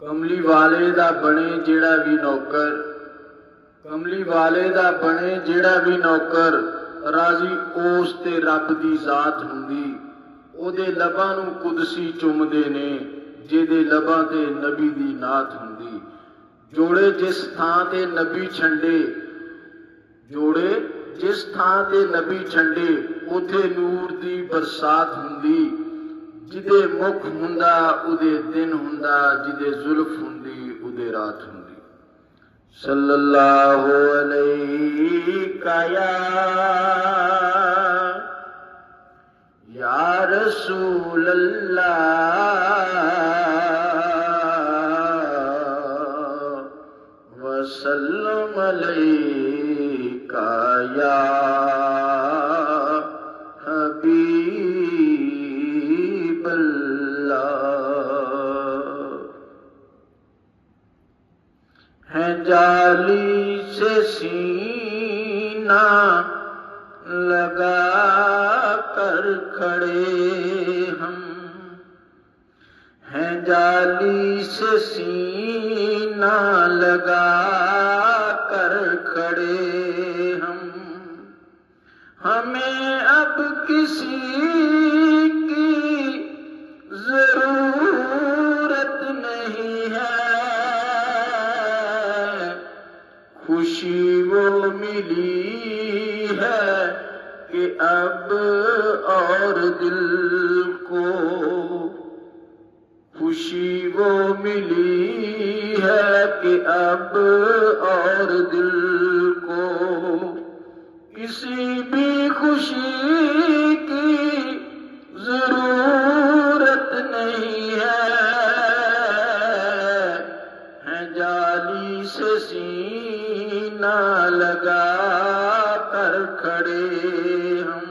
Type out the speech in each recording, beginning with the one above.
कमली वाले दा बने जेड़ा भी नौकर, कमली वाले दा बने जेड़ा भी नौकर, राजी उस ते रब दी जात हुंदी। ओदे लबां नूं कुदसी चुमदे ने, जेदे लबां ते नबी दी नात हुंदी। जोड़े जिस थां ते नबी छंडे, जोड़े जिस थां ते नबी छंडे, उथे नूर दी बरसात हुंदी। जिदे मुख हुंदा उदे दिन हुंदा, जिदे जुल्फ हुंदी उदे रात हुंदी। सल्लल्लाहु अलैका या रसूल अल्लाह वसल्लम अलैका या हबीब अल्लाह। है जाली से सीना लगा कर खड़े हम, हैं जाली से सीना लगा कर खड़े हम। हमें अब किसी की जरूरत नहीं है, खुशी वो मिली है कि अब और दिल को, खुशी वो मिली है कि अब और दिल को किसी भी खुशी की जरूरत नहीं है। जाली से सीना लगा कर खड़े हम।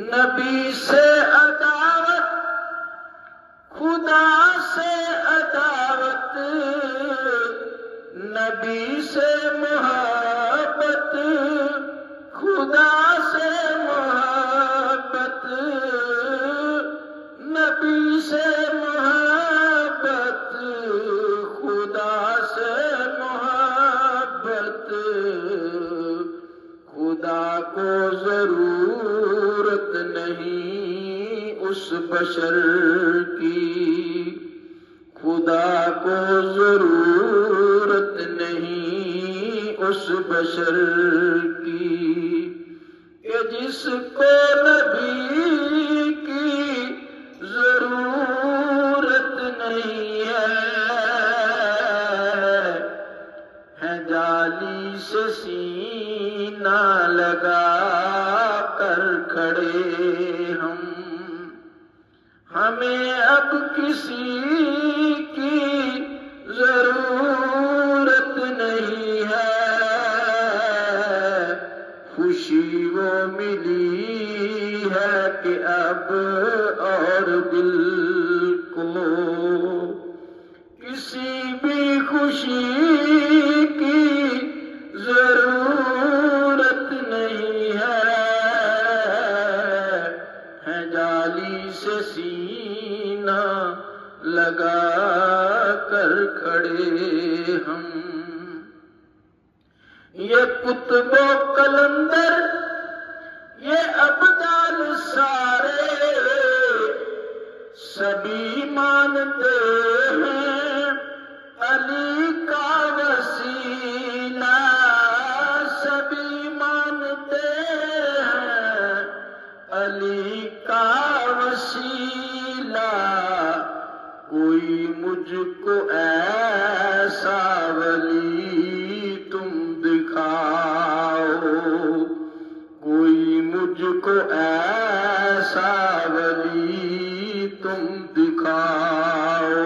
नबी से अदावत, खुदा से अदावत, नबी से मोहब्बत, खुदा से मोहब्बत, नबी से मोहब्बत, खुदा से मोहब्बत। खुदा को जरूरत नहीं उस बशर की, खुदा को जरूरत नहीं उस बशर की, कि जिसको नबी की जरूरत नहीं है। जाली से सीना लगा कर खड़े हम। हमें अब किसी की जरूरत नहीं है, खुशी वो मिली है कि अब और दिल को किसी भी खुशी की जरूरत नहीं है। जाली से सीना लगा कर खड़े हम। ये कुतुबो कलंदर, ये अब्दाल सारे सभी मानते हैं अली का वसीला, सभी मानते हैं अली का वसीला। कोई मुझको ऐसा वली तुम दिखाओ, कोई मुझको ऐसा वली तुम दिखाओ,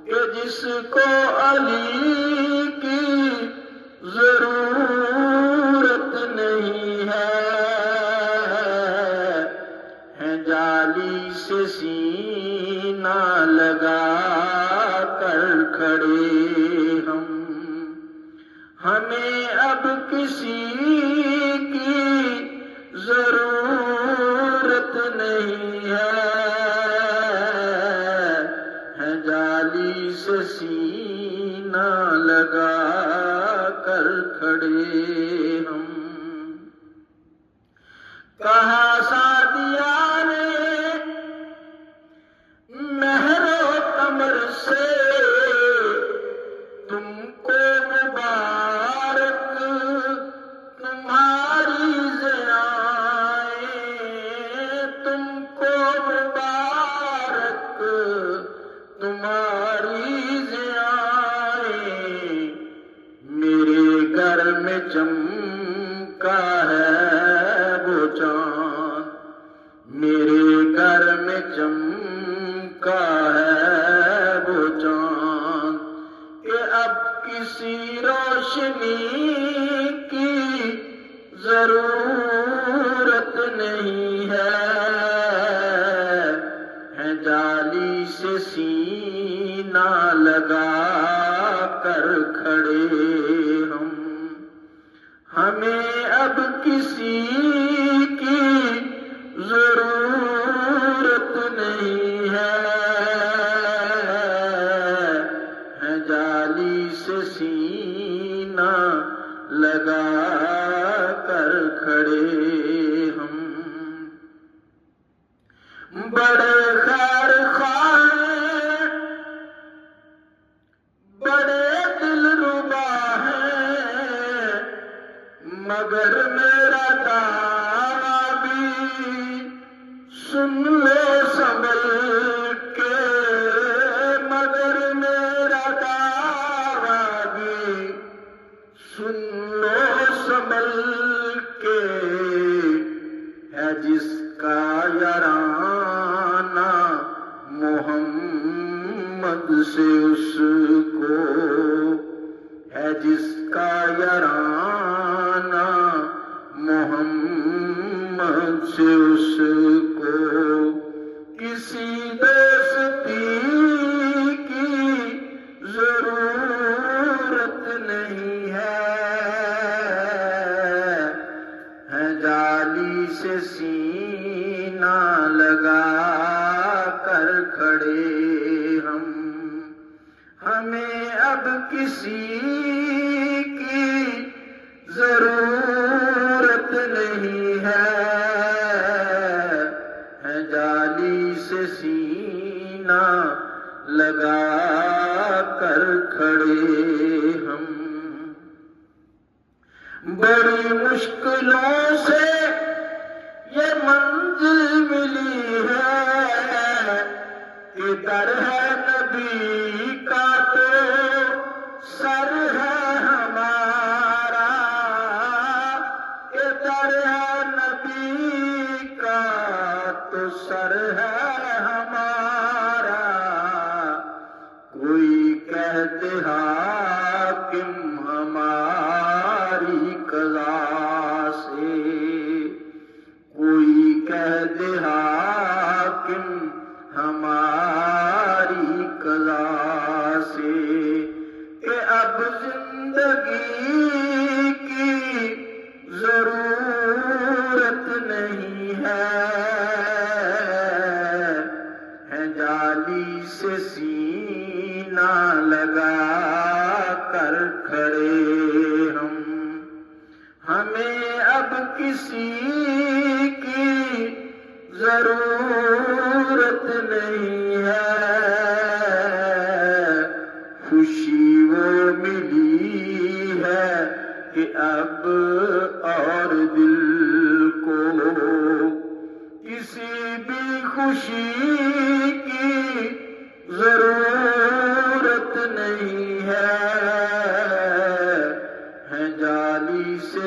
कि जिसको अली की जरूरत नहीं है। जाली से सीना लगा कर खड़े हम। हमें अब किसी की जरूरत नहीं है। سے سینہ لگا کر کھڑے ہم. کہا سعدیہ نے مہر و قمر سے تم کو مبارک تمہاری ضیائیں، تم کو مبارک تمہاری ضیائیں. میرے گھر میں چمکا ہے وہ چاند، میرے گھر میں چمکا ہے وہ چاند کہ اب کسی روشنی کی ضرورت نہیں ہے. جالی سے سینہ لگا کر کھڑے ہم. ہمیں اب کسی کی ضرورت نہیں ہے. جالی سے سینہ لگا کر کھڑے ہم. بڑے خیر خواہ ہیں، بڑے دل ربا ہیں، مگر میرا دعویٰ بھی سن لو سنبھل کے، مگر میرا دعویٰ بھی سن لو سنبھل کے. ہے جس کا یارانہ محمد سے اس کو، ہے جس کا یارانہ محمد سے اس کو. کسی دوستی کی ضرورت نہیں ہے. جالی سے سینہ لگا کر کھڑے ہم. ہمیں اب کسی کی ضرورت نہیں ہے. جالی سے سینہ لگا کر کھڑے ہم. بڑی مشکلوں سے یہ منزل ملی ہے کہ در ہے نبی کا تو سر ہے ہمارا، کہ در ہے نبی کا تو سر ہے ہمارا. کوئی کہتے حاکم ہماری قضا سے، کوئی کہتے حاکم ہماری قضا سے کہ اب زندگی کی ضرورت نہیں ہے. جالی سے سینہ لگا کر کھڑے ہم. ہمیں اب کسی کی ضرورت نہیں ہے. خوشی وہ ملی ہے کہ اب اور دل کو کسی بھی خوشی کی ضرورت نہیں ہے. جالی سے